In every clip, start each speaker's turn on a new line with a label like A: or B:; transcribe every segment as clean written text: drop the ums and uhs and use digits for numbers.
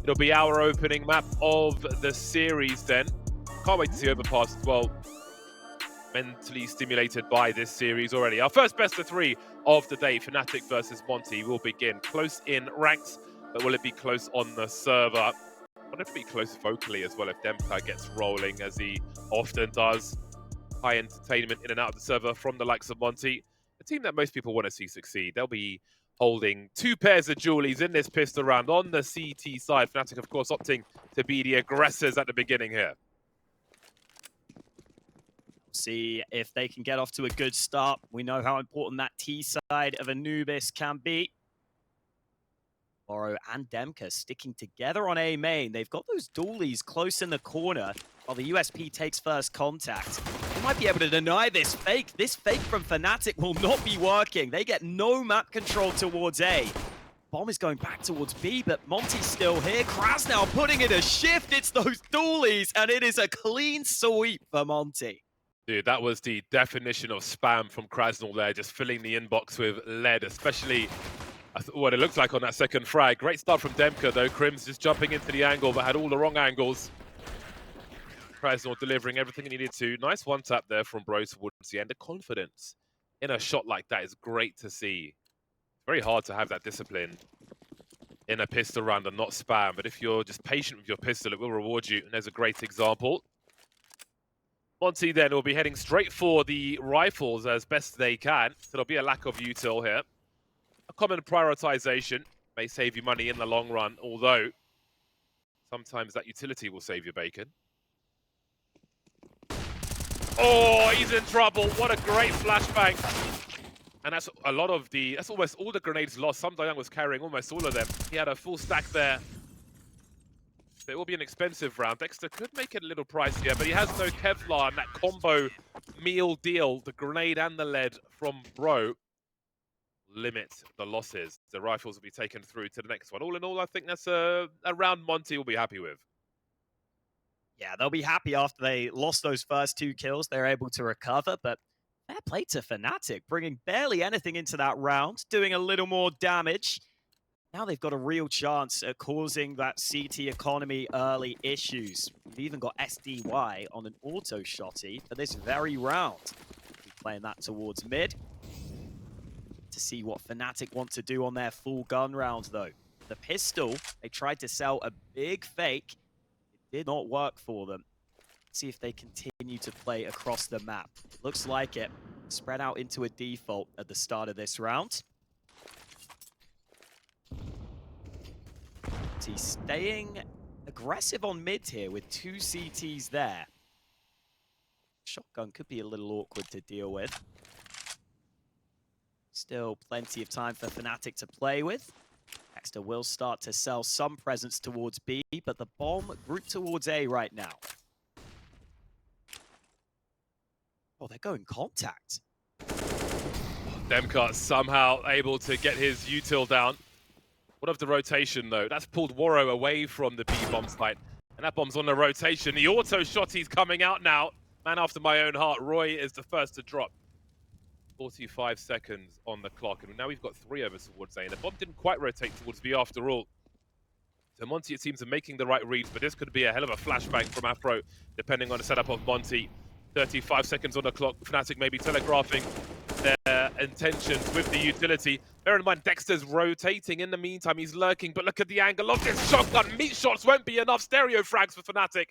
A: It'll be our opening map of the series then. Can't wait to see Overpass as well. Mentally stimulated by this series already. Our first best of three of the day, fnatic versus Monte, will begin. Close in ranks, but will it be close on the server? I wonder if it'll be close vocally as well if Demka gets rolling, as he often does. High entertainment in and out of the server from the likes of Monte, a team that most people want to see succeed. They'll be holding two pairs of Julies in this pistol round on the CT side. fnatic, of course, opting to be the aggressors at the beginning here.
B: See if they can get off to a good start. We know how important that T side of Anubis can be. Borrow and Demka sticking together on A main. They've got those dualies close in the corner while the USP takes first contact. They might be able to deny this fake. This fake from fnatic will not be working. They get no map control towards A. Bomb is going back towards B, but Monte's still here. Krasnal putting in a shift. It's those dualies, and it is a clean sweep for Monte.
A: Dude, that was the definition of spam from Krasnal there, just filling the inbox with lead, especially what it looked like on that second frag. Great start from Demka, though. Crims just jumping into the angle, but had all the wrong angles. Krasnal delivering everything he needed to. Nice one-tap there from Bro towards the end. The confidence in a shot like that is great to see. It's very hard to have that discipline in a pistol round and not spam, but if you're just patient with your pistol, it will reward you, and there's a great example. Monte then will be heading straight for the rifles as best they can. So there'll be a lack of util here. A common prioritization may save you money in the long run, although sometimes that utility will save your bacon. Oh, he's in trouble. What a great flashbang. And that's a lot of that's almost all the grenades lost. Samdayang was carrying almost all of them. He had a full stack there. It will be an expensive round. Dexter could make it a little pricier, but he has no Kevlar, and that combo meal deal, the grenade and the lead from Bro, limit the losses. The rifles will be taken through to the next one. All in all, I think that's a round Monte will be happy with.
B: Yeah, they'll be happy after they lost those first two kills. They're able to recover, but fair play to fnatic, bringing barely anything into that round, doing a little more damage. Now they've got a real chance at causing that CT economy early issues. We've even got SDY on an auto shotty for this very round. We're playing that towards mid. To see what fnatic want to do on their full gun round, though. The pistol, they tried to sell a big fake. It did not work for them. See if they continue to play across the map. Looks like it. Spread out into a default at the start of this round. He's staying aggressive on mid here with two CTs there. Shotgun could be a little awkward to deal with. Still plenty of time for fnatic to play with. Dexter will start to sell some presence towards B, but the bomb grouped towards A right now. Oh, they're going contact.
A: Demka somehow able to get his util down. What of the rotation, though? That's pulled Waro away from the B-bomb site. And that bomb's on the rotation. The auto shotty's coming out now. Man after my own heart. Roy is the first to drop. 45 seconds on the clock. And now we've got three over towards A. And the bomb didn't quite rotate towards B after all. So Monte, it seems, are making the right reads. But this could be a hell of a flashbang from Afro, depending on the setup of Monte. 35 seconds on the clock. fnatic maybe telegraphing their intentions with the utility. Bear in mind, Dexter's rotating. In the meantime, he's lurking, but look at the angle of this shotgun. Meat shots won't be enough. Stereo frags for fnatic.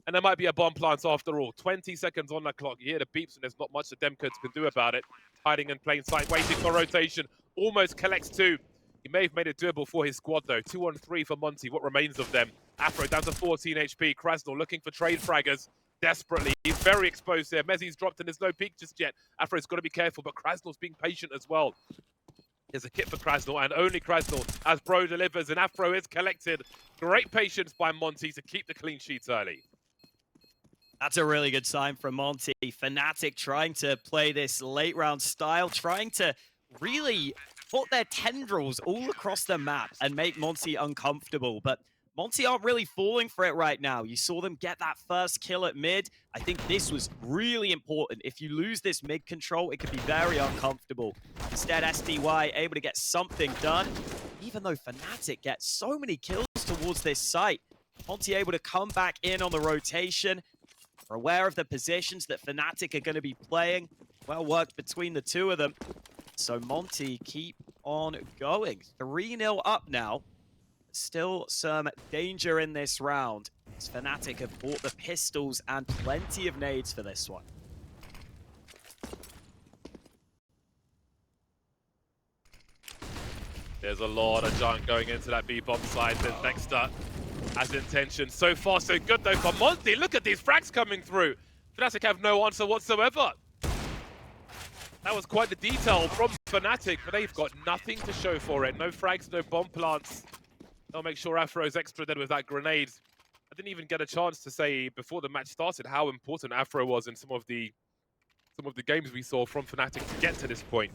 A: And there might be a bomb plant after all. 20 seconds on the clock. You hear the beeps, and there's not much the Demka can do about it. Hiding in plain sight, waiting for rotation. Almost collects two. He may have made it doable for his squad, though. 2 on 3 for Monte. What remains of them? Afro down to 14 HP. Krasnal looking for trade fraggers. Desperately. He's very exposed here. Mezzi's dropped and there's no peek just yet. Afro's got to be careful, but Krasnal's being patient as well. There's a kit for Krasnal and only Krasnal as Bro delivers, and Afro is collected. Great patience by Monte to keep the clean sheets early.
B: That's a really good sign from Monte. fnatic trying to play this late round style, trying to really put their tendrils all across the map and make Monte uncomfortable. But Monte aren't really falling for it right now. You saw them get that first kill at mid. I think this was really important. If you lose this mid control, it could be very uncomfortable. Instead, SDY able to get something done. even though fnatic gets so many kills towards this site, Monte able to come back in on the rotation. Are aware of the positions that fnatic are going to be playing. Well worked between the two of them. So Monte keep on going. 3-0 up now. Still some danger in this round, as fnatic have bought the pistols and plenty of nades for this one.
A: There's a lot of junk going into that B-bomb side. There's dexter has intention. So far, so good though for Monte. Look at these frags coming through. fnatic have no answer whatsoever. That was quite the detail from fnatic, but they've got nothing to show for it. No frags, no bomb plants. They'll make sure Afro's extra dead with that grenade. I didn't even get a chance to say before the match started how important Afro was in some of the games we saw from fnatic to get to this point.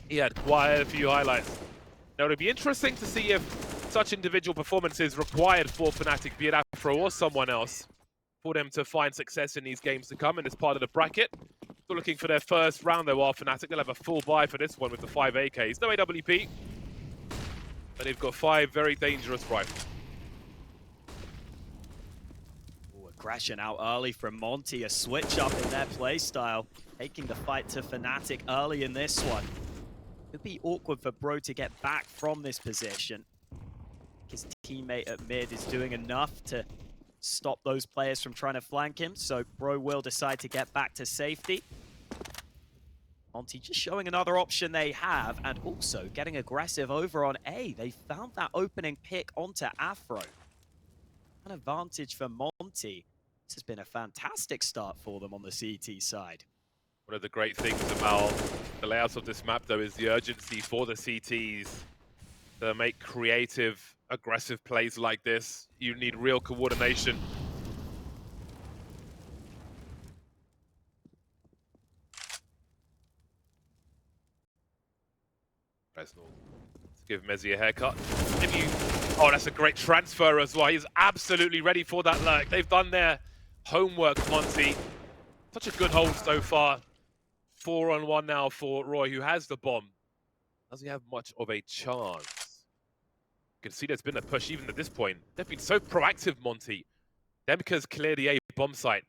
A: He had quite a few highlights. Now, it'll be interesting to see if such individual performances required for fnatic, be it Afro or someone else, for them to find success in these games to come in this part of the bracket. Still looking for their first round, though, are fnatic. They'll have a full buy for this one with the 5 AKs. No AWP, but they've got 5 very dangerous rifles.
B: Ooh, aggression out early from Monte, a switch up in their playstyle, taking the fight to fnatic early in this one. Could be awkward for Bro to get back from this position. His teammate at mid is doing enough to stop those players from trying to flank him, so Bro will decide to get back to safety. Monte just showing another option they have, and also getting aggressive over on A. They found that opening pick onto Afro. An advantage for Monte. This has been a fantastic start for them on the CT side.
A: One of the great things about the layouts of this map, though, is the urgency for the CTs to make creative, aggressive plays like this. You need real coordination. Let's give Mezzi a haircut. Oh, that's a great transfer as well. He's absolutely ready for that lurk. They've done their homework, Monte. Such a good hold so far. 4-on-1 now for Roy, who has the bomb. Doesn't have much of a chance. You can see there's been a push even at this point. They've been so proactive, Monte. Demka's cleared the A bomb site.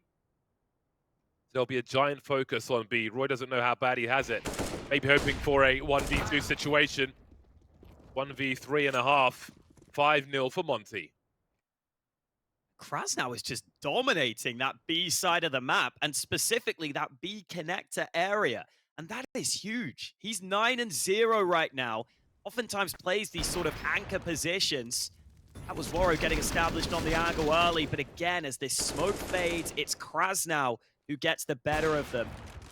A: There'll be a giant focus on B. Roy doesn't know how bad he has it. Maybe hoping for a 1v2 situation. 1v3.5. 5-0 for Monte.
B: Krasnow is just dominating that B side of the map, and specifically that B connector area. And that is huge. He's 9-0 right now. Oftentimes plays these sort of anchor positions. That was Waro getting established on the angle early, but again, as this smoke fades, it's Krasnow who gets the better of them.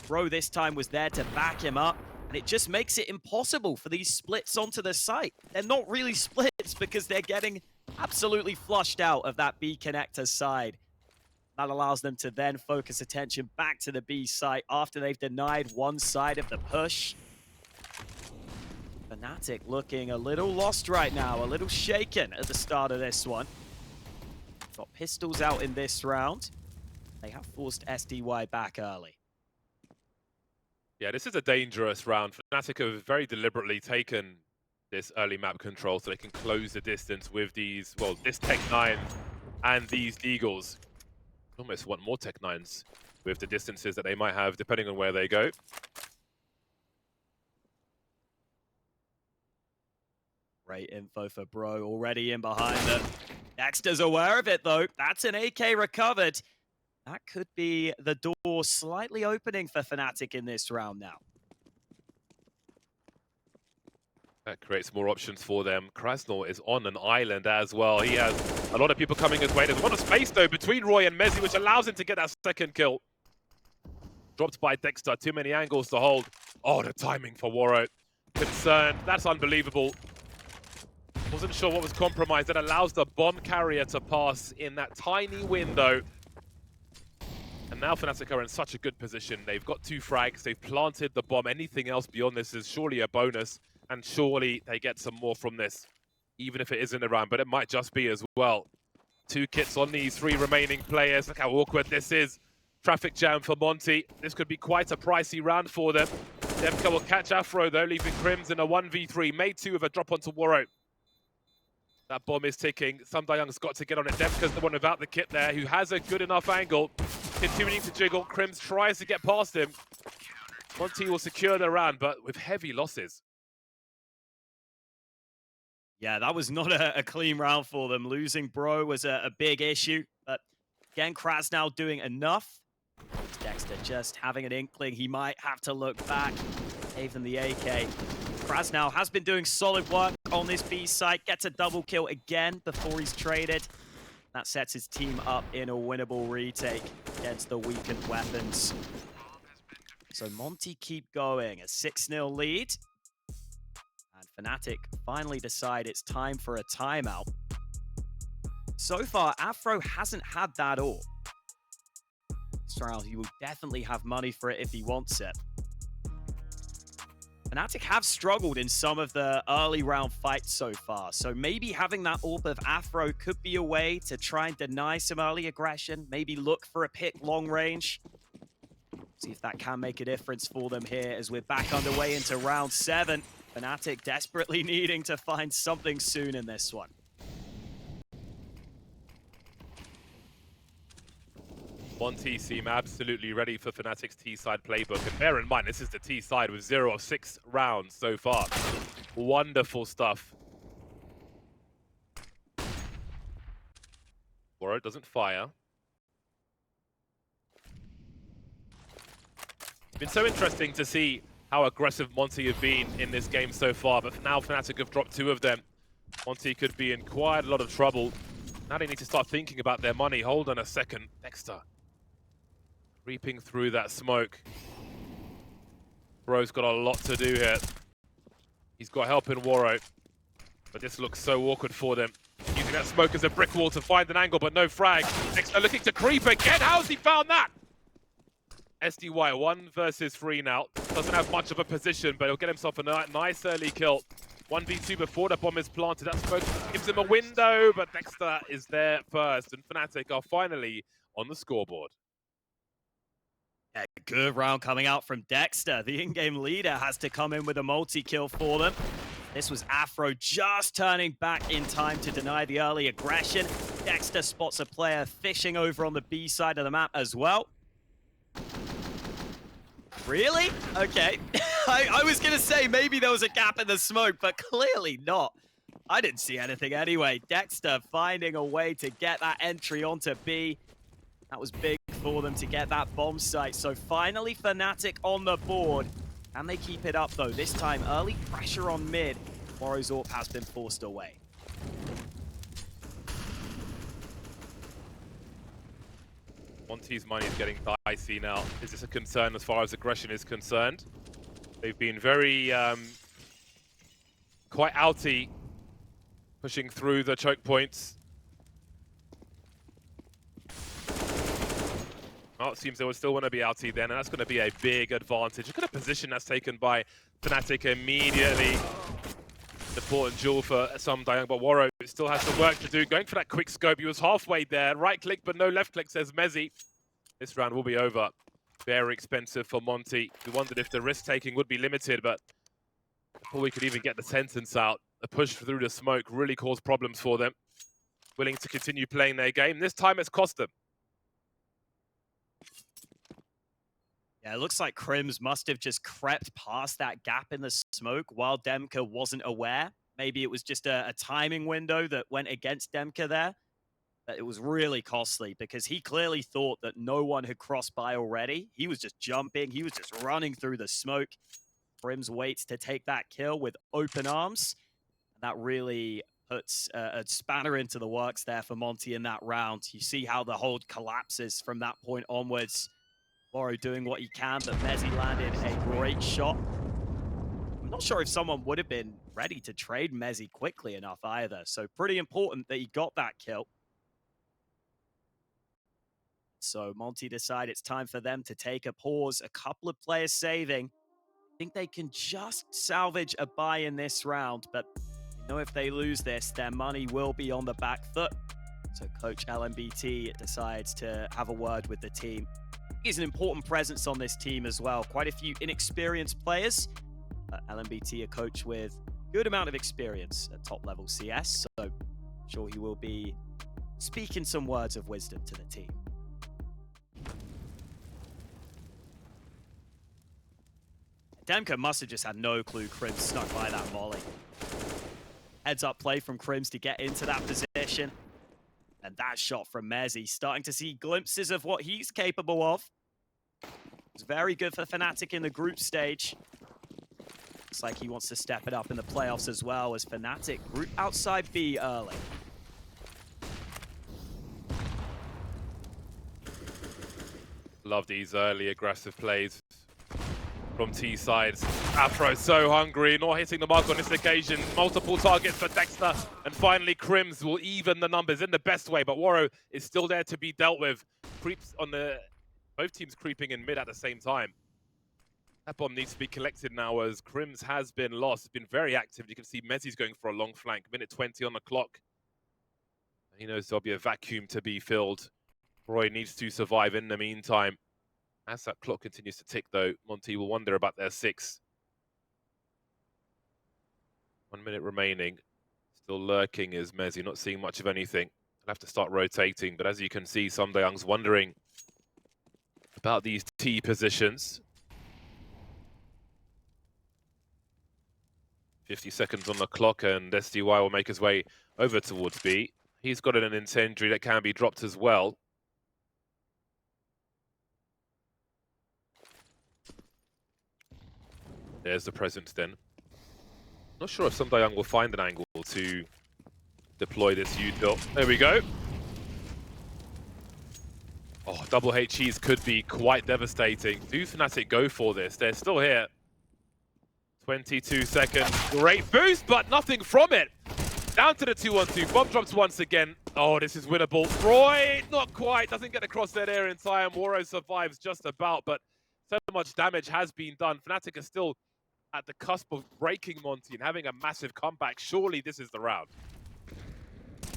B: Bro this time was there to back him up, and it just makes it impossible for these splits onto the site. They're not really splits because they're getting absolutely flushed out of that B connector side. That allows them to then focus attention back to the B site after they've denied one side of the push. fnatic looking a little lost right now, a little shaken at the start of this one. Got pistols out in this round. They have forced SDY back early.
A: Yeah, this is a dangerous round. fnatic have very deliberately taken this early map control so they can close the distance with these, well, this Tech-9 and these Deagles. Almost want more Tech-9s with the distances that they might have depending on where they go.
B: Great info for Bro, already in behind them. Dexter's aware of it though. That's an AK recovered. That could be the door slightly opening for fnatic in this round now.
A: That creates more options for them. Krasnow is on an island as well. He has a lot of people coming his way. There's a lot of space, though, between Roy and Mezzi, which allows him to get that second kill. Dropped by Dexter. Too many angles to hold. Oh, the timing for Waro. Concerned. That's unbelievable. Wasn't sure what was compromised. That allows the bomb carrier to pass in that tiny window. And now fnatic are in such a good position. They've got 2 frags. They've planted the bomb. Anything else beyond this is surely a bonus. And surely they get some more from this, even if it isn't a round, but it might just be as well. 2 kits on these 3 remaining players. Look how awkward this is. Traffic jam for Monte. This could be quite a pricey round for them. Demka will catch Afro though, leaving Crims in a 1v3. Made 2 with a drop onto Waro. That bomb is ticking. Young's got to get on it. Dexter's the one without the kit there, who has a good enough angle. Continuing to jiggle. Crims tries to get past him. Monte will secure the round, but with heavy losses.
B: Yeah, that was not a clean round for them. Losing Bro was a big issue, but again, Kraz now doing enough. Dexter just having an inkling he might have to look back. Gave them the AK. Kraz now has been doing solid work on this B site. Gets a double kill again before he's traded. That sets his team up in a winnable retake against the weakened weapons. So Monte keep going, a 6-0 lead. And fnatic finally decide it's time for a timeout. So far, Afro hasn't had that all. This round, he will definitely have money for it if he wants it. fnatic have struggled in some of the early round fights so far, so maybe having that AWP of Afro could be a way to try and deny some early aggression, maybe look for a pick long range. See if that can make a difference for them here as we're back underway into round 7. fnatic desperately needing to find something soon in this one.
A: Monte seem absolutely ready for fnatic's T-side playbook. And bear in mind, this is the T-side with 0 of 6 rounds so far. Wonderful stuff. Woro doesn't fire. It's been so interesting to see how aggressive Monte have been in this game so far, but now fnatic have dropped 2 of them. Monte could be in quite a lot of trouble. Now they need to start thinking about their money. Hold on a second. Dexter creeping through that smoke. Bro's got a lot to do here. He's got help in Woro, but this looks so awkward for them. Using that smoke as a brick wall to find an angle, but no frag. Dexter looking to creep again. How's he found that? SDY 1 versus 3 now. Doesn't have much of a position, but he'll get himself a nice early kill. 1v2 before the bomb is planted. That smoke gives him a window, but Dexter is there first, and fnatic are finally on the scoreboard.
B: Yeah, good round coming out from Dexter. The in-game leader has to come in with a multi-kill for them. This was Afro just turning back in time to deny the early aggression. Dexter spots a player fishing over on the B side of the map as well. Really? Okay. I was going to say maybe there was a gap in the smoke, but clearly not. I didn't see anything anyway. Dexter finding a way to get that entry onto B. That was big for them to get that bomb site. So finally fnatic on the board. Can they keep it up though? This time early pressure on mid. Woro's AWP has been forced away.
A: Monte's money is getting dicey now. Is this a concern as far as aggression is concerned? They've been very quite outy, pushing through the choke points. Oh, it seems they would still want to be outy then, and that's going to be a big advantage. Look at the position that's taken by fnatic immediately. The important duel for Young, but Woro still has some work to do. Going for that quick scope, he was halfway there. Right click, but no left click, says Mezzi. This round will be over. Very expensive for Monte. We wondered if the risk-taking would be limited, but before we could even get the sentence out, the push through the smoke really caused problems for them. Willing to continue playing their game. This time it's cost them.
B: Yeah, it looks like Crims must have just crept past that gap in the smoke while Demka wasn't aware. Maybe it was just a timing window that went against Demka there. But it was really costly because he clearly thought that no one had crossed by already. He was just jumping. He was just running through the smoke. Crims waits to take that kill with open arms. And that really puts a spanner into the works there for Monte in that round. You see how the hold collapses from that point onwards. Woro doing what he can, but Mezzi landed a great shot. I'm not sure if someone would have been ready to trade Mezzi quickly enough either, so pretty important that he got that kill. So Monte decide it's time for them to take a pause. A couple of players saving. I think they can just salvage a buy in this round, but you know if they lose this, their money will be on the back foot. So Coach LMBT decides to have a word with the team. He's an important presence on this team as well. Quite a few inexperienced players. LMBT, a coach with good amount of experience at top level CS. So Sure, he will be speaking some words of wisdom to the team. Demka must have just had no clue Crims snuck by that molly. Heads up play from Crims to get into that position. And that shot from Mezzi, starting to see glimpses of what he's capable of. It's very good for fnatic in the group stage. Looks like he wants to step it up in the playoffs as well, as fnatic group outside B early.
A: Love these early aggressive plays from T sides. Afro so hungry, not hitting the mark on this occasion. Multiple targets for Dexter, and finally Crims will even the numbers in the best way, but Waro is still there to be dealt with. Creeps on the both teams creeping in mid at the same time. That bomb needs to be collected now as Crims has been lost. It's been very active. You can see Mezzi's going for a long flank. Minute 20 on the clock. He knows there'll be a vacuum to be filled. Roy needs to survive in the meantime. As that clock continues to tick, though, Monte will wonder about their 6. 1 minute remaining. Still lurking is Mezzi, not seeing much of anything. He'll have to start rotating, but as you can see, Young's wondering about these T positions. 50 seconds on the clock, and SDY will make his way over towards B. He's got an incendiary that can be dropped as well. There's the presence then. Not sure if Young will find an angle to deploy this util. There we go. Oh, double HEs could be quite devastating. Do fnatic go for this? They're still here. 22 seconds. Great boost, but nothing from it. Down to the 2-1-2. Bomb drops once again. Oh, this is winnable. Roy, not quite. Doesn't get across that area in time. Waro survives just about, but so much damage has been done. fnatic is still at the cusp of breaking Monte and having a massive comeback. Surely this is the round.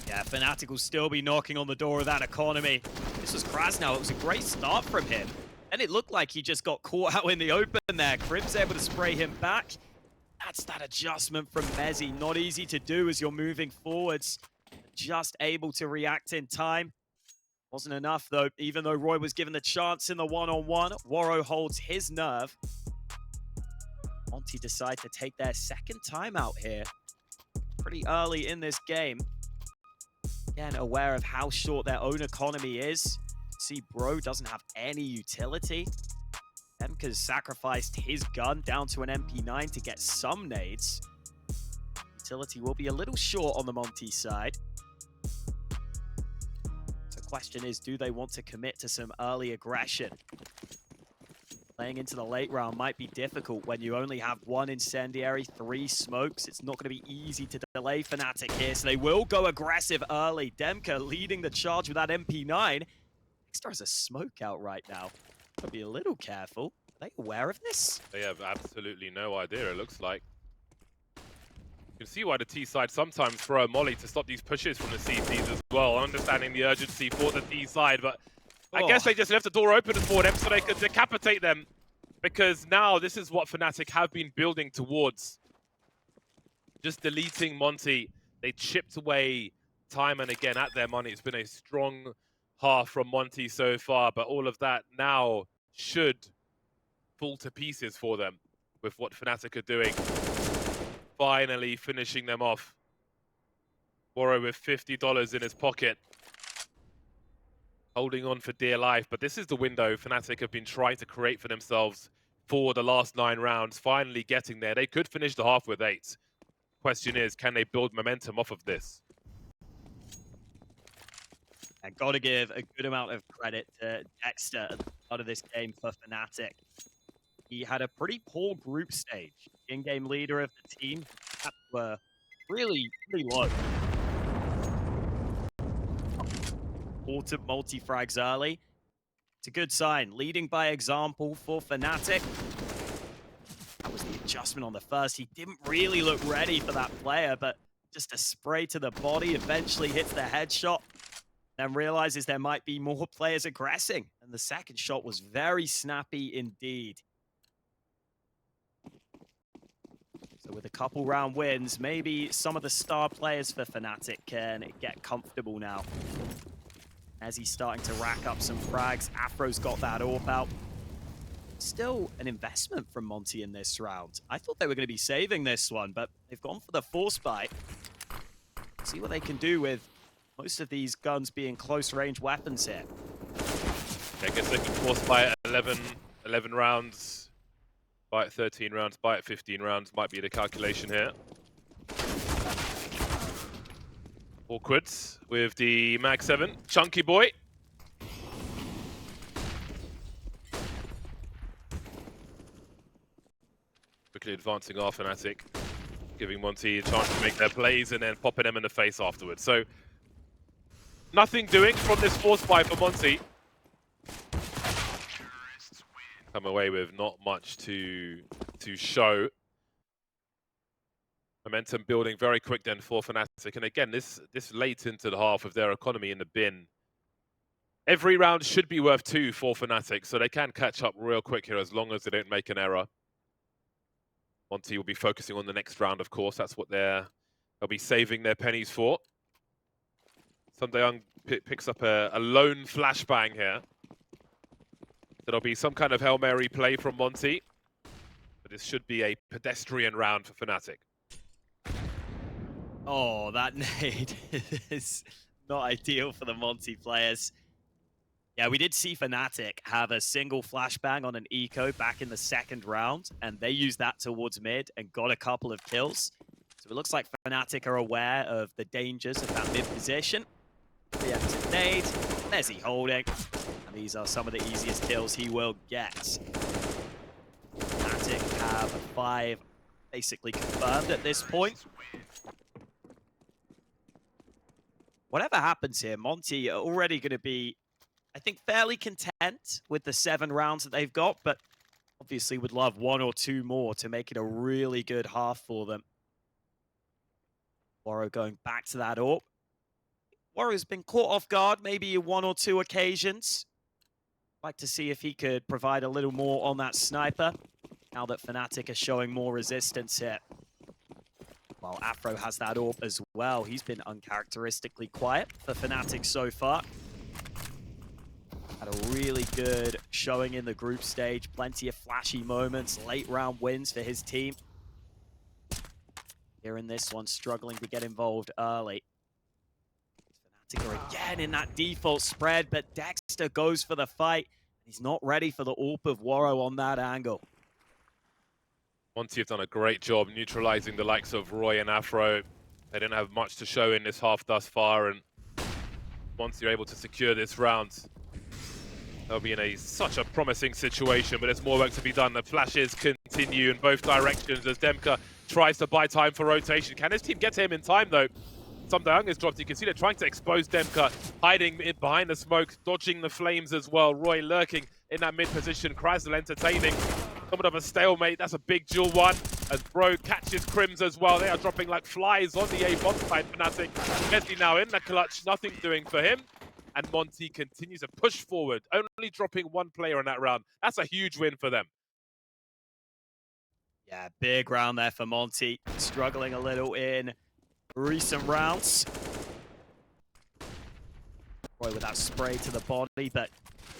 B: Yeah, fnatic will still be knocking on the door of that economy. This was Krasnow. It was a great start from him. And it looked like he just got caught out in the open there. Crims able to spray him back. That's that adjustment from Mezzi. Not easy to do as you're moving forwards. Just able to react in time. Wasn't enough, though. Even though Roy was given the chance in the one-on-one, Waro holds his nerve. Monte decide to take their second timeout here. Pretty early in this game. Again, aware of how short their own economy is. See, Bro doesn't have any utility. Emka's sacrificed his gun down to an MP9 to get some nades. Utility will be a little short on the Monte side. So the question is, do they want to commit to some early aggression? Playing into the late round might be difficult when you only have 1 incendiary, 3 smokes. It's not going to be easy to delay fnatic here, so they will go aggressive early. Demka leading the charge with that MP9. Dexter has a smoke out right now. Gotta be a little careful. Are they aware of this?
A: They have absolutely no idea, it looks like. You can see why the T side sometimes throw a molly to stop these pushes from the CTs as well, understanding the urgency for the T side, but I guess they just left the door open for them so they could decapitate them, because now this is what fnatic have been building towards. Just deleting Monte. They chipped away time and again at their money. It's been a strong half from Monte so far, but all of that now should fall to pieces for them with what fnatic are doing. Finally finishing them off. Waro with $50 in his pocket. Holding on for dear life, but this is the window fnatic have been trying to create for themselves for the last 9 rounds, finally getting there. They could finish the half with 8. Question is, can they build momentum off of this?
B: I gotta give a good amount of credit to Dexter at the start of this game for fnatic. He had a pretty poor group stage. In-game leader of the team, that were really low. Important multi-frags early. It's a good sign. Leading by example for fnatic. That was the adjustment on the first. He didn't really look ready for that player, but just a spray to the body eventually hits the headshot. Then realizes there might be more players aggressing. And the second shot was very snappy indeed. So with a couple round wins, maybe some of the star players for fnatic can get comfortable now. As he's starting to rack up some frags, Afro's got that AWP out. Still an investment from Monte in this round. I thought they were going to be saving this one, but they've gone for the force bite. See what they can do with most of these guns being close range weapons here.
A: I guess they can force bite 11 rounds, bite 13 rounds, bite 15 rounds might be the calculation here. Awkward with the Mag 7. Chunky boy. Quickly advancing our fnatic, giving Monte a chance to make their plays and then popping them in the face afterwards. So, nothing doing from this force bite for Monte. Come away with not much to show. Momentum building very quick then for fnatic. And again, this late into the half of their economy in the bin. Every round should be worth 2 for fnatic, so they can catch up real quick here as long as they don't make an error. Monte will be focusing on the next round, of course. That's what they'll be saving their pennies for. Sundayoung picks up a lone flashbang here. There'll be some kind of Hail Mary play from Monte. But this should be a pedestrian round for fnatic.
B: Oh, that nade is not ideal for the Monte players. Yeah, we did see fnatic have a single flashbang on an eco back in the second round, and they used that towards mid and got a couple of kills. So it looks like fnatic are aware of the dangers of that mid position. Preemptive nade, there's he holding, and these are some of the easiest kills he will get. Fnatic have 5 basically confirmed at this point. Whatever happens here, Monte are already going to be, I think, fairly content with the 7 rounds that they've got, but obviously would love 1 or 2 more to make it a really good half for them. Waro going back to that AWP. Waro's been caught off guard maybe 1 or 2 occasions. Like to see if he could provide a little more on that sniper, now that fnatic are showing more resistance here. While Afro has that AWP as well. He's been uncharacteristically quiet for fnatic so far. Had a really good showing in the group stage. Plenty of flashy moments, late round wins for his team. Here in this one, struggling to get involved early. Fnatic are again in that default spread, but Dexter goes for the fight. He's not ready for the AWP of Waro on that angle.
A: Monte have done a great job neutralizing the likes of Roy and Afro. They didn't have much to show in this half thus far, and Monte are able to secure this round. They'll be in such a promising situation, but there's more work to be done. The flashes continue in both directions as Demka tries to buy time for rotation. Can his team get to him in time, though? Sundayoung is dropped. You can see they're trying to expose Demka, hiding behind the smoke, dodging the flames as well. Roy lurking in that mid position. Krasnal entertaining. Somewhat of a stalemate. That's a big duel one as Bro catches Crims as well. They are dropping like flies on the A bomb side. fnatic. Messi now in the clutch. Nothing doing for him. And Monte continues to push forward, only dropping 1 player in that round. That's a huge win for them.
B: Yeah, big round there for Monte. Struggling a little in recent rounds. Roy with that spray to the body, but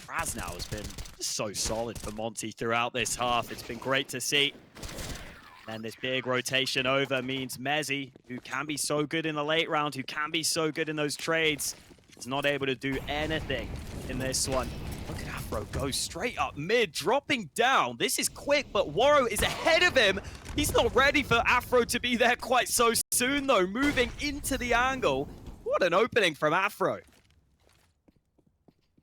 B: Krasnal has been so solid for Monte throughout this half. It's been great to see. And this big rotation over means Messi, who can be so good in the late round, who can be so good in those trades, is not able to do anything in this one. Look at Afro go straight up mid, dropping down. This is quick, but Waro is ahead of him. He's not ready for Afro to be there quite so soon, though. Moving into the angle. What an opening from Afro.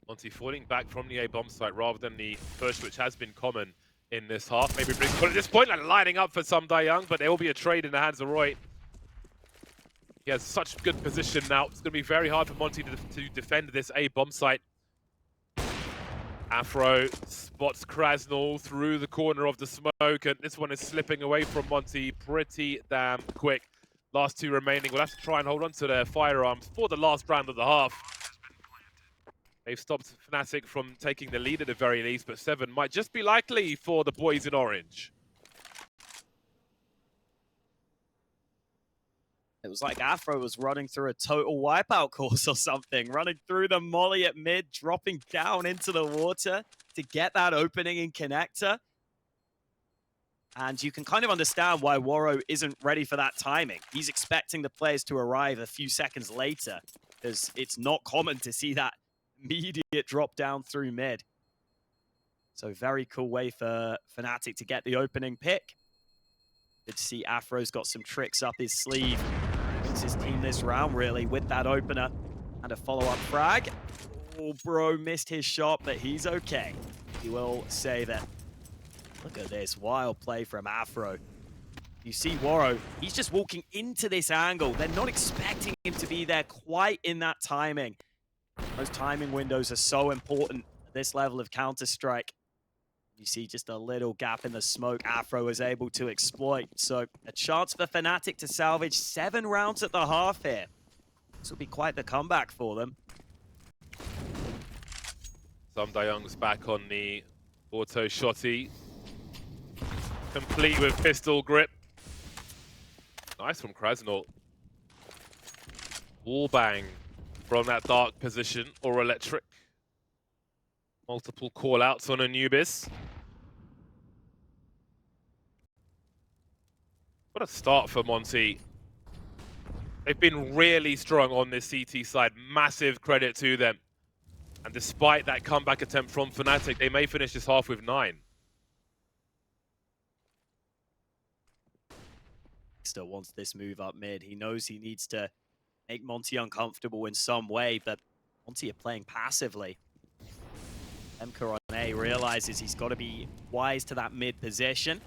A: Monte falling back from the A bomb site rather than the push, which has been common in this half. Maybe brings at this point, like lining up for Sundayoung, but there will be a trade in the hands of Roy. He has such good position now. It's going to be very hard for Monte to defend this A bomb site. Afro spots Krasnal through the corner of the smoke, and this one is slipping away from Monte pretty damn quick. Last 2 remaining. We'll have to try and hold on to their firearms for the last round of the half. They've stopped fnatic from taking the lead at the very least, but 7 might just be likely for the boys in orange.
B: It was like Afro was running through a total wipeout course or something, running through the molly at mid, dropping down into the water to get that opening in connector. And you can kind of understand why Woro isn't ready for that timing. He's expecting the players to arrive a few seconds later, because it's not common to see that immediate drop down through mid. So very cool way for fnatic to get the opening pick. Good to see Afro's got some tricks up his sleeve. Wins his team this round, really, with that opener and a follow-up frag. Oh, bro missed his shot, but he's okay. He will say that. Look at this wild play from Afro. You see Woro, he's just walking into this angle. They're not expecting him to be there quite in that timing. Those timing windows are so important at this level of Counter-Strike. You see just a little gap in the smoke Afro was able to exploit. So a chance for fnatic to salvage 7 rounds at the half here. This will be quite the comeback for them.
A: Young's back on the auto shotty. Complete with pistol grip. Nice from Krasnal. Wall bang from that dark position or electric. Multiple call-outs on Anubis. What a start for Monte. They've been really strong on this CT side. Massive credit to them. And despite that comeback attempt from fnatic, they may finish this half with 9.
B: Still wants this move up mid. He knows he needs to make Monte uncomfortable in some way, but Monte are playing passively. Emka on A realizes he's got to be wise to that mid position.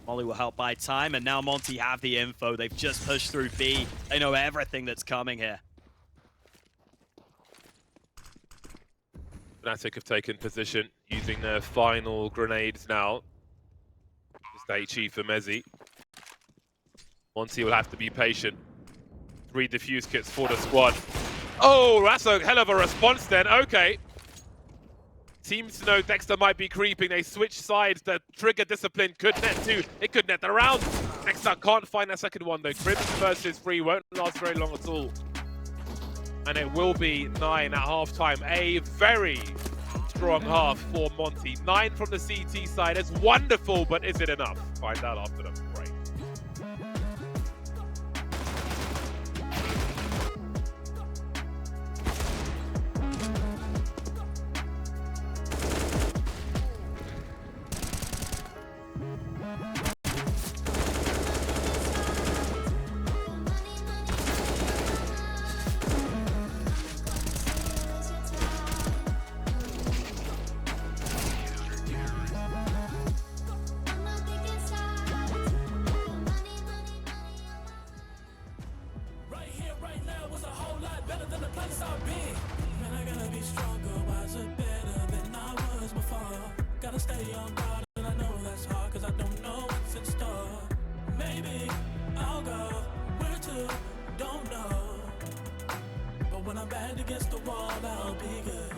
B: Molly will help buy time, and now Monte have the info. They've just pushed through B. They know everything that's coming here.
A: fnatic have taken position using their final grenades now. Just Daichi for Mezzi. Monte will have to be patient. 3 defuse kits for the squad. Oh, that's a hell of a response then. Okay. Seems to know Dexter might be creeping. They switch sides. The trigger discipline could net 2. It could net the round. Dexter can't find that second one though. Cribs versus 3 won't last very long at all. And it will be 9 at halftime. A very strong half for Monte. 9 from the CT side. It's wonderful, but is it enough? Find out after the break.
C: Stay on guard, and I know that's hard, cause I don't know what's in store. Maybe I'll go where to, don't know. But when I'm back against the wall, I'll be good.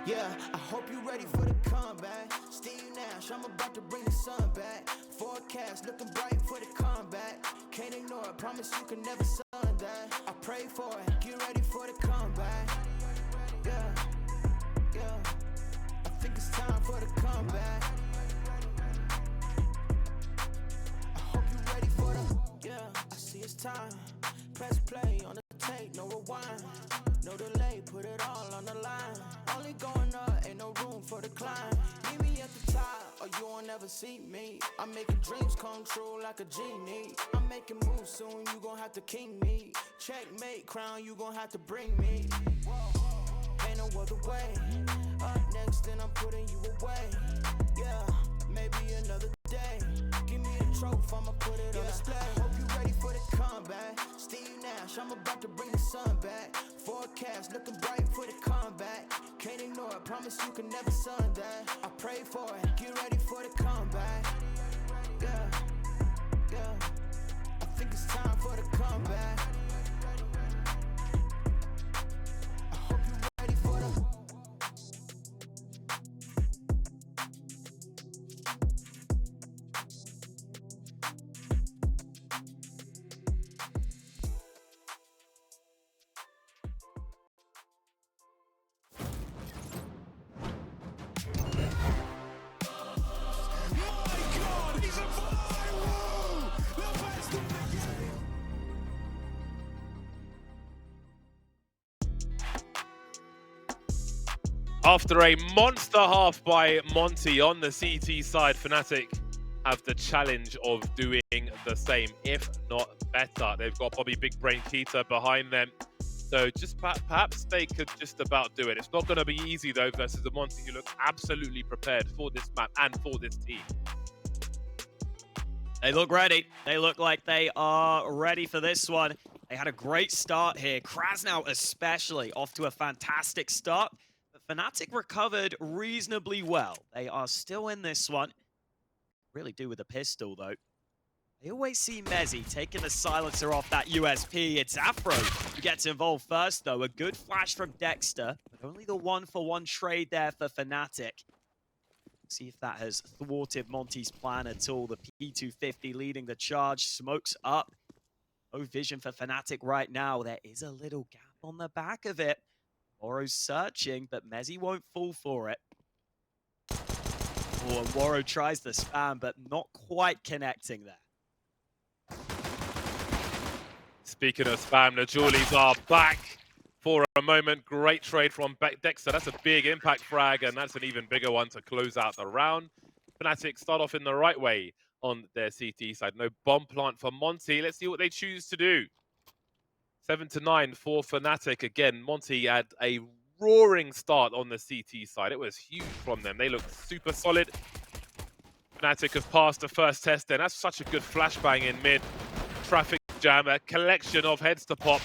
D: Yeah, I hope you're ready for the comeback. Steve Nash, I'm about to bring the sun back. Forecast looking bright for the comeback. Can't ignore it, promise you can never sun that. I pray for it, get ready for the comeback. Yeah, yeah, I think it's time for the comeback. I hope you're ready for the, yeah, I see Monte, it's time. Press play on the tape, no rewind. No delay, put it all on the line. Only going up, ain't no room for the climb. Meet me at the top, or you won't ever see me. I'm making dreams come true like a genie. I'm making moves soon, you gon' have to king me. Checkmate, crown, you gon' have to bring me. Ain't no other way. Up next, then I'm putting you away. Yeah, maybe another day. Give me a trophy, I'ma put it on display. Hope you ready for the comeback. Steve Nash, I'm about to bring the sun back. Forecast looking bright for the comeback. Can't ignore it, promise you can never sun that. I pray for it, get ready for the comeback. Yeah, yeah. I think it's time for the comeback. I hope you ready for the.
A: After a monster half by Monte on the CT side, fnatic have the challenge of doing the same, if not better. They've got probably Big Brain Keita behind them. So just perhaps they could just about do it. It's not going to be easy, though, versus the Monte who look absolutely prepared for this map and for this team.
B: They look ready. They look like they are ready for this one. They had a great start here. Krasnow especially off to a fantastic start. But fnatic recovered reasonably well. They are still in this one. Really do with a pistol, though. They always see Mezzy taking the silencer off that USP. It's Afro who gets involved first, though. A good flash from Dexter, but only the 1-for-1 trade there for fnatic. See if that has thwarted Monte's plan at all. The P250 leading the charge. Smokes up. No vision for fnatic right now. There is a little gap on the back of it. Woro's searching, but Mezzy won't fall for it. Oh, and Woro tries the spam, but not quite connecting there.
A: Speaking of spam, the Julies are back for a moment. Great trade from Dexter. That's a big impact frag, and that's an even bigger one to close out the round. fnatic start off in the right way on their CT side. No bomb plant for Monte. Let's see what they choose to do. 7-9 for fnatic. Again, Monte had a roaring start on the CT side. It was huge from them. They looked super solid. fnatic have passed the first test, and that's such a good flashbang in mid. Traffic jam, a collection of heads to pop.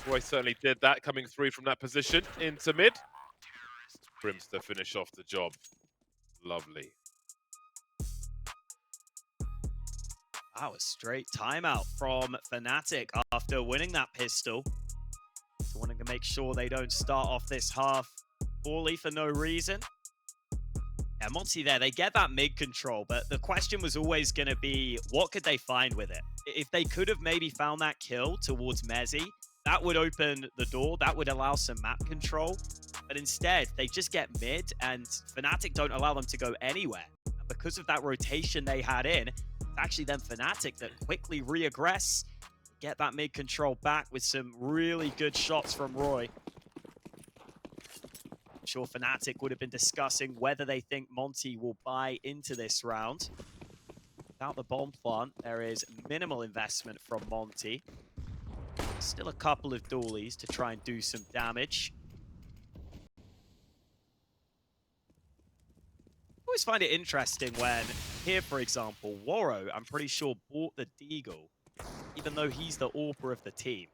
A: Roy certainly did that, coming through from that position into mid. Brims to finish off the job. Lovely.
B: Wow, a straight timeout from fnatic after winning that pistol. So wanting to make sure they don't start off this half poorly for no reason. Yeah, Monte there, they get that mid control, but the question was always going to be, what could they find with it? If they could have maybe found that kill towards Mezzy, that would open the door, that would allow some map control. But instead, they just get mid, and fnatic don't allow them to go anywhere. And because of that rotation they had in, it's actually then fnatic that quickly re-aggress, get that mid control back with some really good shots from Roy. I'm sure fnatic would have been discussing whether they think Monte will buy into this round. Without the bomb plant, there is minimal investment from Monte. Still a couple of dualies to try and do some damage. I always find it interesting when, here for example, Woro, I'm pretty sure, bought the Deagle, even though he's the AWPer of the team.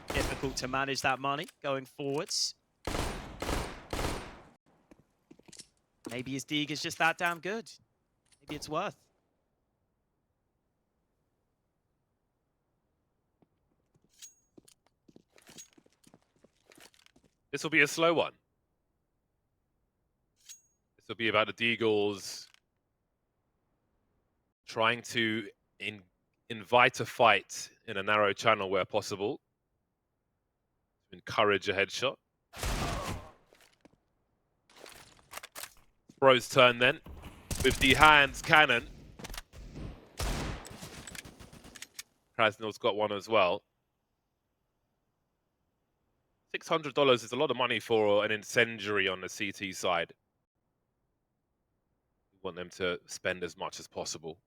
B: Difficult to manage that money going forwards. Maybe his Deagle is just that damn good. Maybe it's worth.
A: This will be a slow one. This will be about the Deagles trying to invite a fight in a narrow channel where possible. Encourage a headshot. Bro's turn then with the hands cannon. Krasnil's got one as well. $600 is a lot of money for an incendiary on the CT side. We want them to spend as much as possible.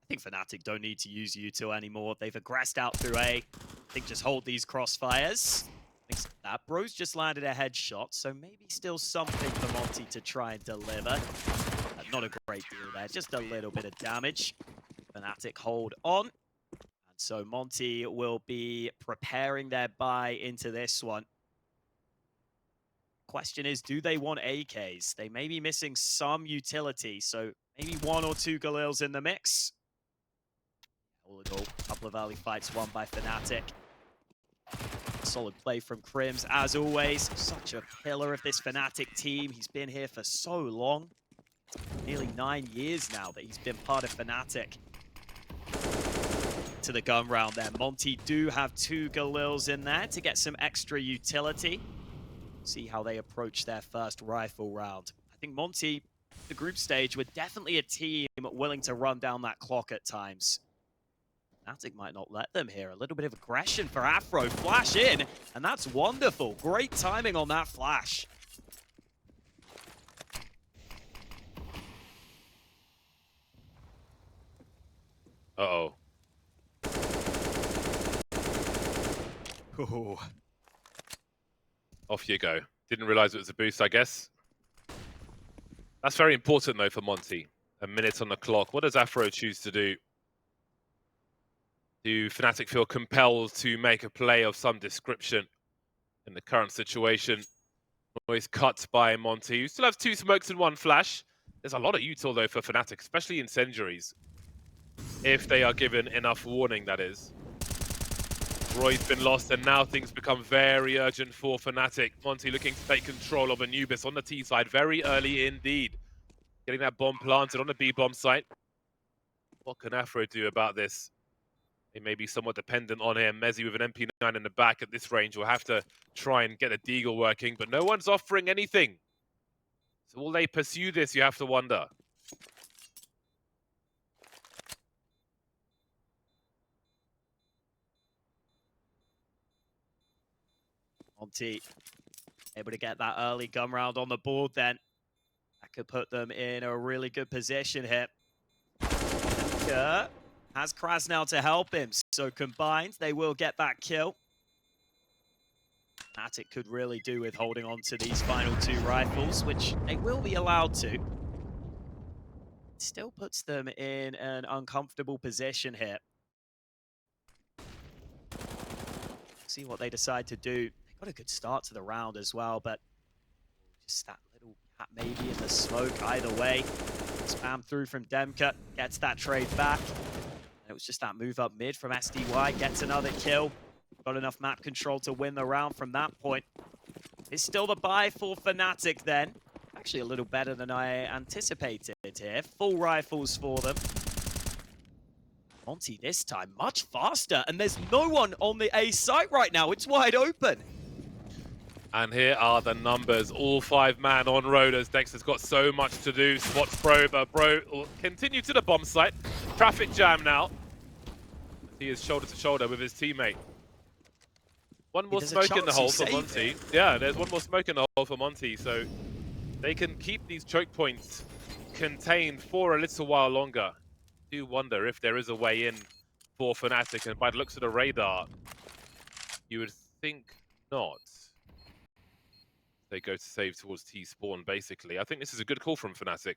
B: I think Fnatic don't need to use util anymore. They've aggressed out through A. I think just hold these crossfires. That bro's just landed a headshot, so maybe still something for Monte to try and deliver. Not a great deal there, just a little bit of damage. Fnatic hold on. And so Monte will be preparing their buy into this one. Question is, do they want AKs? They may be missing some utility, so maybe 1 or 2 Galils in the mix. All in all, a couple of early fights won by Fnatic. Solid play from Crims, as always. Such a pillar of this Fnatic team. He's been here for so long. Nearly 9 years now that he's been part of Fnatic. To the gun round there. Monte do have 2 Galils in there to get some extra utility. See how they approach their first rifle round. I think Monte, the group stage, were definitely a team willing to run down that clock at times. Fnatic might not let them here. A little bit of aggression for Afro. Flash in, and that's wonderful. Great timing on that flash.
A: Uh-oh.
B: Ooh.
A: Off you go. Didn't realize it was a boost, I guess. That's very important, though, for Monte. A minute on the clock. What does Afro choose to do? Do Fnatic feel compelled to make a play of some description in the current situation? Always cut by Monte, who still has 2 smokes and 1 flash. There's a lot of util, though, for Fnatic, especially incendiaries. If they are given enough warning, that is. Roy's been lost, and now things become very urgent for Fnatic. Monte looking to take control of Anubis on the T side very early indeed. Getting that bomb planted on the B bomb site. What can Afro do about this? They may be somewhat dependent on him. Mezzi with an MP9 in the back at this range will have to try and get a deagle working, but no one's offering anything. So will they pursue this, you have to wonder.
B: Monte able to get that early gun round on the board then. That could put them in a really good position here. Has Krasnil to help him, so combined they will get that kill. Fnatic could really do with holding on to these final 2 rifles, which they will be allowed to. It still puts them in an uncomfortable position here. See what they decide to do. They got a good start to the round as well, but just that little gap maybe in the smoke either way. Spam through from Demka, gets that trade back. And it was just that move up mid from SDY, gets another kill. Got enough map control to win the round from that point. It's still the buy for Fnatic then. Actually a little better than I anticipated here. Full rifles for them. Monte this time much faster, and there's no one on the A site right now. It's wide open.
A: And here are the numbers. All 5-man on road as Dexter's got so much to do. Spots Bro, but Bro will continue to the bomb site. Traffic jam now. He is shoulder to shoulder with his teammate. One more smoke in the hole for Monte. Yeah, there's one more smoke in the hole for Monte, so they can keep these choke points contained for a little while longer. I do wonder if there is a way in for Fnatic, and by the looks of the radar, you would think not. They go to save towards T-spawn, basically. I think this is a good call from Fnatic.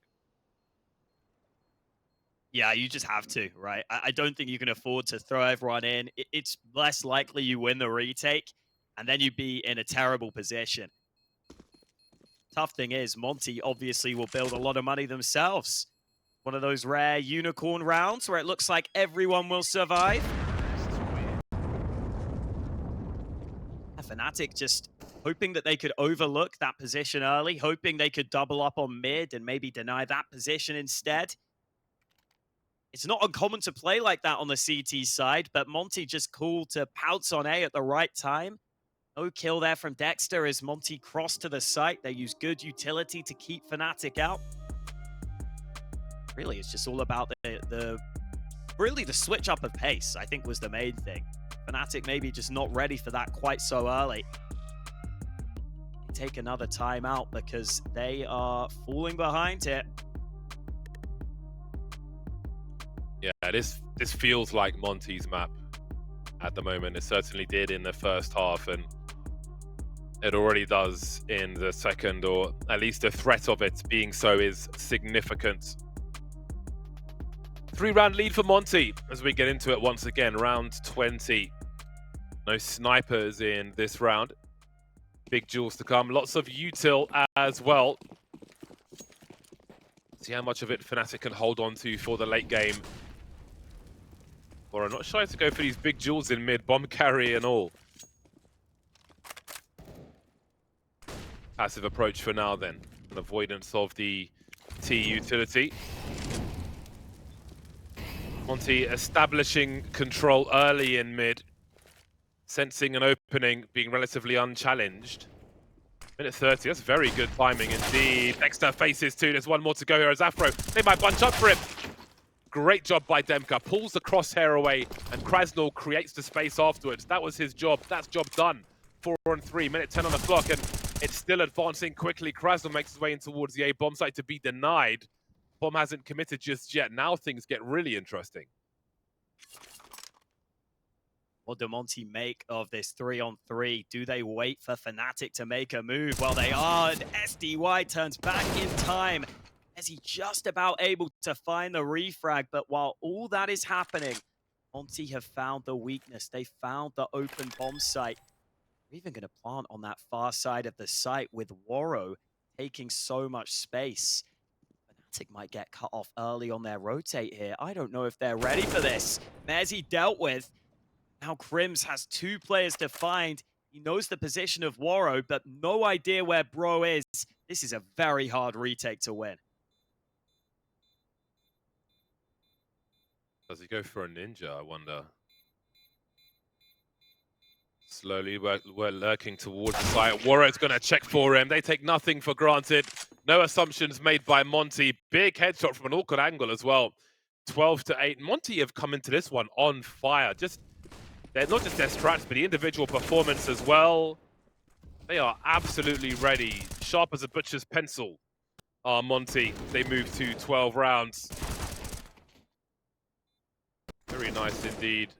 B: Yeah, you just have to, right? I don't think you can afford to throw everyone in. It's less likely you win the retake, and then you'd be in a terrible position. Tough thing is, Monte obviously will build a lot of money themselves. One of those rare unicorn rounds where it looks like everyone will survive. Fnatic just hoping that they could overlook that position early, hoping they could double up on mid and maybe deny that position instead. It's not uncommon to play like that on the CT side, but Monte just cool to pounce on A at the right time. No kill there from Dexter as Monte crossed to the site. They use good utility to keep Fnatic out. Really, it's just all about the Really, the switch up of pace, I think, was the main thing. fnatic maybe just not ready for that quite so early. Take another timeout because they are falling behind here.
A: Yeah, this feels like Monte's map at the moment. It certainly did in the first half, and it already does in the second, or at least the threat of it being so is significant. 3-round lead for Monte as we get into it once again. Round 20. No snipers in this round. Big duels to come. Lots of util as well. See how much of it fnatic can hold on to for the late game. Or I'm not shy to go for these big duels in mid, bomb carry and all. Passive approach for now then. An avoidance of the T utility. Monte establishing control early in mid. Sensing an opening, being relatively unchallenged. Minute 30, that's very good timing indeed. Dexter faces two, there's one more to go here as Afro. They might bunch up for him. Great job by Demka, pulls the crosshair away, and Krasnal creates the space afterwards. That was his job, that's job done. 4 on 3, minute 10 on the clock, and it's still advancing quickly. Krasnal makes his way in towards the A bomb site to be denied. Bomb hasn't committed just yet. Now things get really interesting.
B: What do Monte make of this 3-on-3? Do they wait for fnatic to make a move? Well, they are, and SDY turns back in time as he just about able to find the refrag. But while all that is happening, Monte have found the weakness. They found the open bomb site. They're even going to plant on that far side of the site with Woro taking so much space. fnatic might get cut off early on their rotate here. I don't know if they're ready for this. Mezzy dealt with. Now Crims has 2 players to find. He knows the position of Woro, but no idea where Bro is. This is a very hard retake to win.
A: Does he go for a ninja, I wonder? Slowly, we're lurking towards the site. Woro's going to check for him. They take nothing for granted. No assumptions made by Monte. Big headshot from an awkward angle as well. 12-8. Monte have come into this one on fire. They're not just their strats, but the individual performance as well. They are absolutely ready. Sharp as a butcher's pencil are Monte. They move to 12 rounds. Very nice indeed.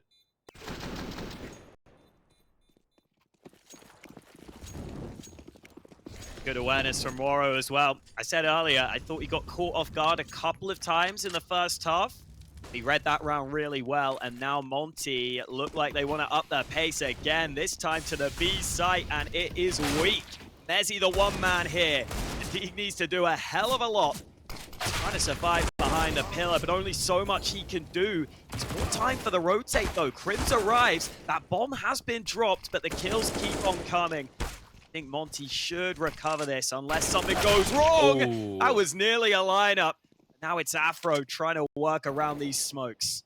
B: Good awareness from Woro as well. I said earlier, I thought he got caught off guard a couple of times in the first half. He read that round really well, and now Monte look like they want to up their pace again, this time to the B site, and it is weak. Mezzy the one man here. He needs to do a hell of a lot. Trying to survive behind the pillar, but only so much he can do. It's more time for the rotate though. Crims arrives. That bomb has been dropped, but the kills keep on coming. I think Monte should recover this unless something goes wrong.
A: Ooh.
B: That was nearly a lineup. Now it's Afro trying to work around these smokes.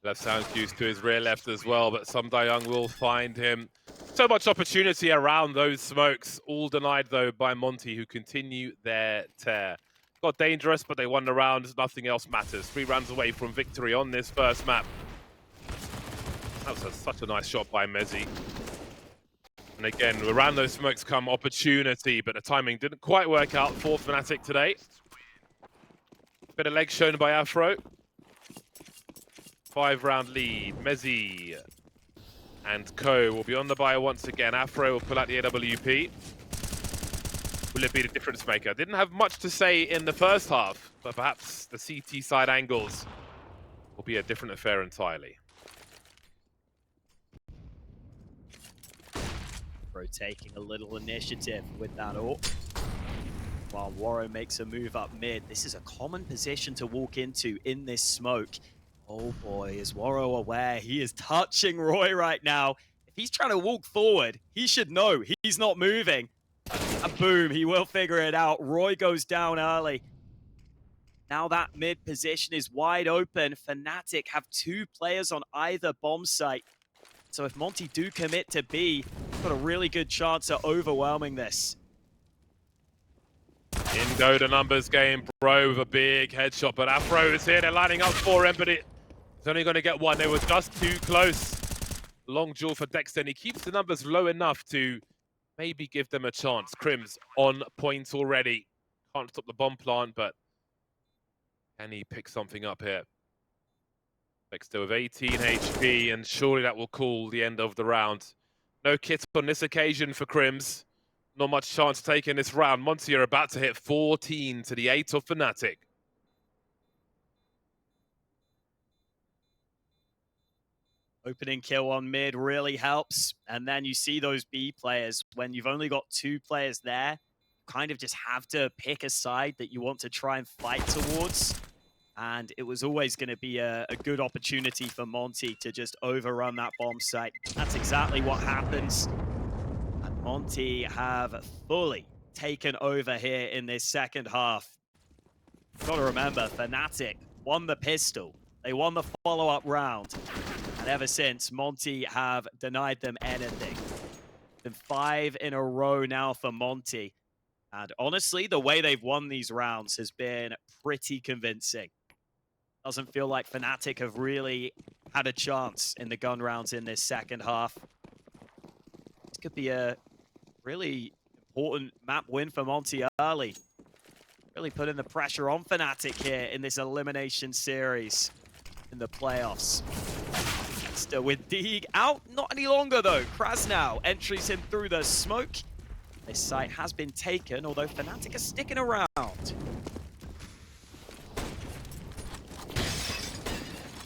A: Left sounds used to his rear left as well, but some Dayung will find him. So much opportunity around those smokes. All denied though by Monte, who continue their tear. Got dangerous, but they won the round. Nothing else matters. 3 rounds away from victory on this first map. That was such a nice shot by Mezzy. And again, around those smokes come opportunity, but the timing didn't quite work out for fnatic today. Bit of leg shown by Afro. 5-round lead. Mezzy and Co will be on the buy once again. Afro will pull out the AWP. Will it be the difference maker? Didn't have much to say in the first half, but perhaps the CT side angles will be a different affair entirely.
B: Afro taking a little initiative with that ult. While Woro makes a move up mid. This is a common position to walk into in this smoke. Oh boy, is Woro aware? He is touching Roy right now. If he's trying to walk forward, he should know he's not moving. And boom, he will figure it out. Roy goes down early. Now that mid position is wide open. fnatic have 2 players on either bomb site. So if Monte do commit to B, got a really good chance of overwhelming this.
A: In go the numbers game, Bro with a big headshot, but Afro is here. They're lining up for him, but He's only going to get one. They were just too close. Long duel for Dexter, and he keeps the numbers low enough to maybe give them a chance. Crims on point already. Can't stop the bomb plant, but can he pick something up here? Dexter with 18 HP, and surely that will call the end of the round. No kit on this occasion for Crims. Not much chance taking this round. Monte are about to hit 14 to the 8 of fnatic.
B: Opening kill on mid really helps. And then you see those B players, when you've only got 2 players there, kind of just have to pick a side that you want to try and fight towards. And it was always going to be a good opportunity for Monte to just overrun that bomb site. That's exactly what happens. And Monte have fully taken over here in this second half. You've got to remember, fnatic won the pistol. They won the follow-up round. And ever since, Monte have denied them anything. Been 5 in a row now for Monte. And honestly, the way they've won these rounds has been pretty convincing. Doesn't feel like fnatic have really had a chance in the gun rounds in this second half. This could be a really important map win for Monte early. Really putting the pressure on fnatic here in this elimination series in the playoffs. Still with Deeg out, not any longer though. Krasnow entries him through the smoke. This site has been taken, although fnatic are sticking around.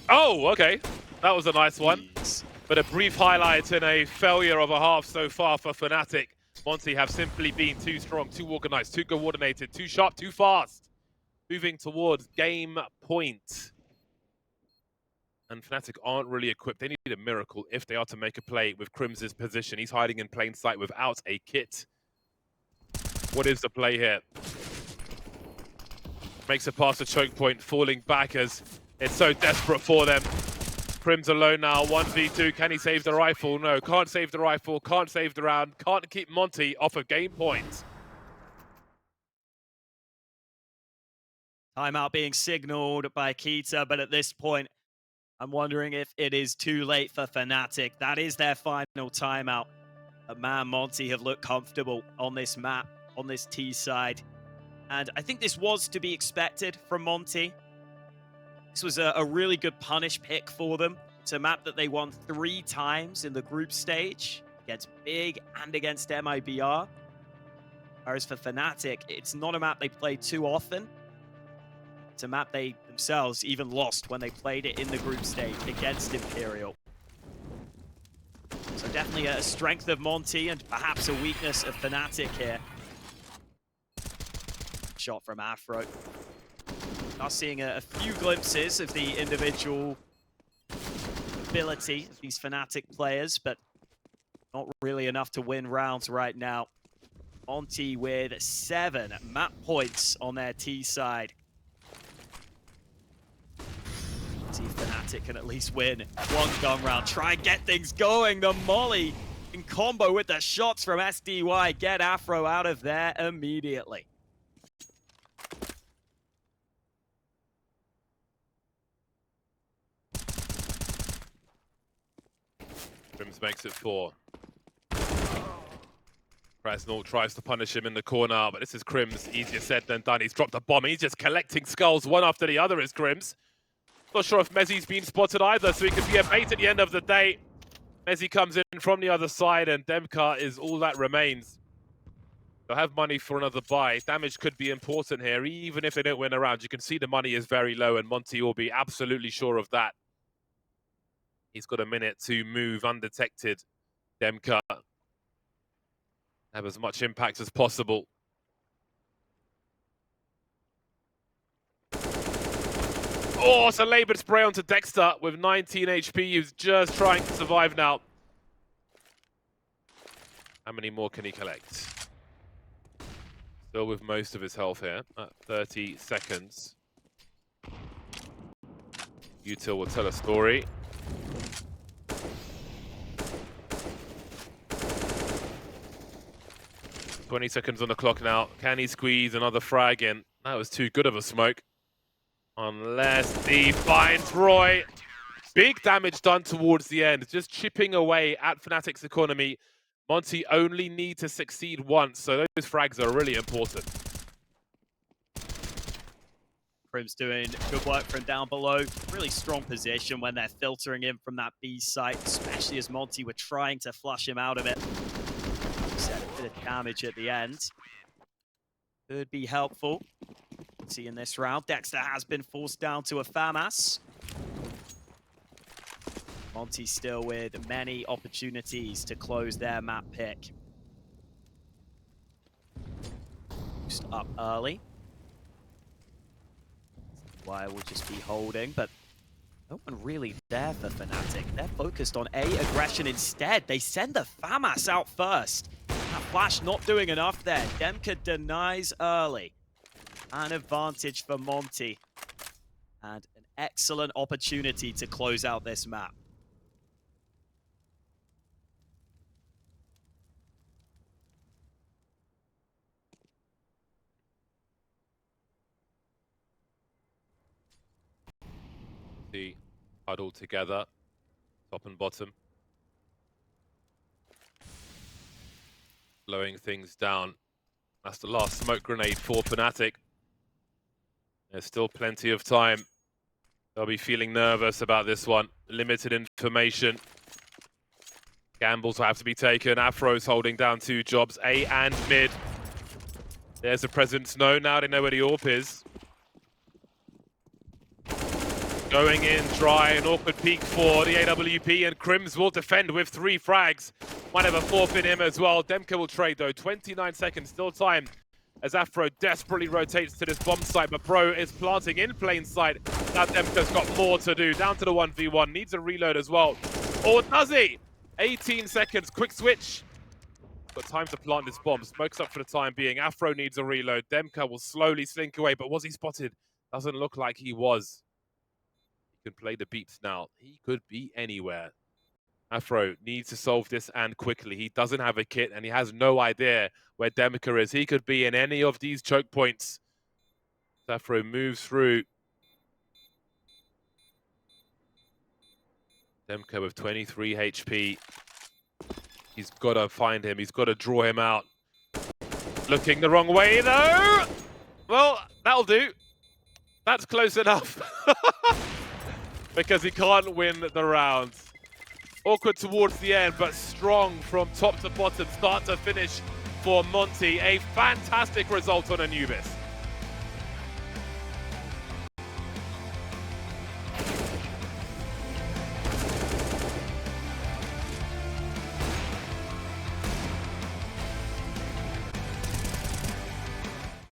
A: Oh, okay. That was a nice one.
B: Jeez.
A: But a brief highlight in a failure of a half so far for fnatic. Monte have simply been too strong, too organized, too coordinated, too sharp, too fast. Moving towards game point. And fnatic aren't really equipped. They need a miracle if they are to make a play with Crim's position. He's hiding in plain sight without a kit. What is the play here? Makes it past the choke point, falling back as it's so desperate for them. Crim's alone now, 1v2. Can he save the rifle? No, can't save the rifle, can't save the round, can't keep Monte off of game point.
B: Timeout being signaled by Kita, but at this point, I'm wondering if it is too late for fnatic. That is their final timeout. But man, Monte have looked comfortable on this map, on this T side. And I think this was to be expected from Monte. This was a really good punish pick for them. It's a map that they won 3 times in the group stage, against Big and against MIBR. Whereas for fnatic, it's not a map they play too often. It's a map they themselves even lost when they played it in the group stage against Imperial. So definitely a strength of Monte and perhaps a weakness of fnatic here. Shot from Afro. Now seeing a few glimpses of the individual ability of these fnatic players, but not really enough to win rounds right now. Monte with 7 map points on their T side. See if fnatic can at least win 1 gun round. Try and get things going. The molly in combo with the shots from SDY. Get Afro out of there immediately.
A: Crims makes it 4. Krasnow tries to punish him in the corner, but this is Crims. Easier said than done. He's dropped a bomb. He's just collecting skulls one after the other is Crims. Not sure if Mezzi's been spotted either, so he could be a bait at the end of the day. Mezzi comes in from the other side, and Demka is all that remains. They'll have money for another buy. Damage could be important here, even if they don't win a round. You can see the money is very low, and Monte will be absolutely sure of that. He's got a minute to move undetected. Demka have as much impact as possible. Oh, it's a laboured spray onto Dexter with 19 HP. He's just trying to survive now. How many more can he collect? Still with most of his health here at 30 seconds. Util will tell a story. $20 seconds on the clock now. Can he squeeze another frag in? That was too good of a smoke. Unless he finds Roy. big damage done towards the end, just chipping away at fnatic's economy. Monte only need to succeed once, so those frags are really important.
B: Prim's doing good work from down below. Really strong position when they're filtering in from that B site, especially as Monte were trying to flush him out of it. Set a bit of damage at the end. Could be helpful. See in this round, Dexter has been forced down to a FAMAS. Monte still with many opportunities to close their map pick. Boost up early. Why we'll just be holding, but no one really there for fnatic. They're focused on A aggression instead. They send the FAMAS out first. That flash not doing enough there. Demka denies early. An advantage for Monte. And an excellent opportunity to close out this map.
A: Huddled together, top and bottom. Slowing things down. That's the last smoke grenade for fnatic. There's still plenty of time. They'll be feeling nervous about this one. Limited information. Gambles will have to be taken. Afro's holding down 2 jobs, A and mid. There's a presence. No, now they know where the AWP is. Going in dry, an awkward peek for the AWP, and Crims will defend with 3 frags. Might have a forfeit him as well. Demka will trade though. 29 seconds, still time as Afro desperately rotates to this bomb site, but Pro is planting in plain sight. Now Demka's got more to do. Down to the 1v1, needs a reload as well. Or does he? 18 seconds, quick switch. Got time to plant this bomb. Smoke's up for the time being. Afro needs a reload. Demka will slowly slink away, but was he spotted? Doesn't look like he was. He can play the beats now. He could be anywhere. Afro needs to solve this and quickly. He doesn't have a kit and he has no idea where Demka is. He could be in any of these choke points. Afro moves through. Demka with 23 HP. He's got to find him. He's got to draw him out. Looking the wrong way though. Well, that'll do. That's close enough. Because he can't win the round. Awkward towards the end, but strong from top to bottom, start to finish for Monte. A fantastic result on Anubis.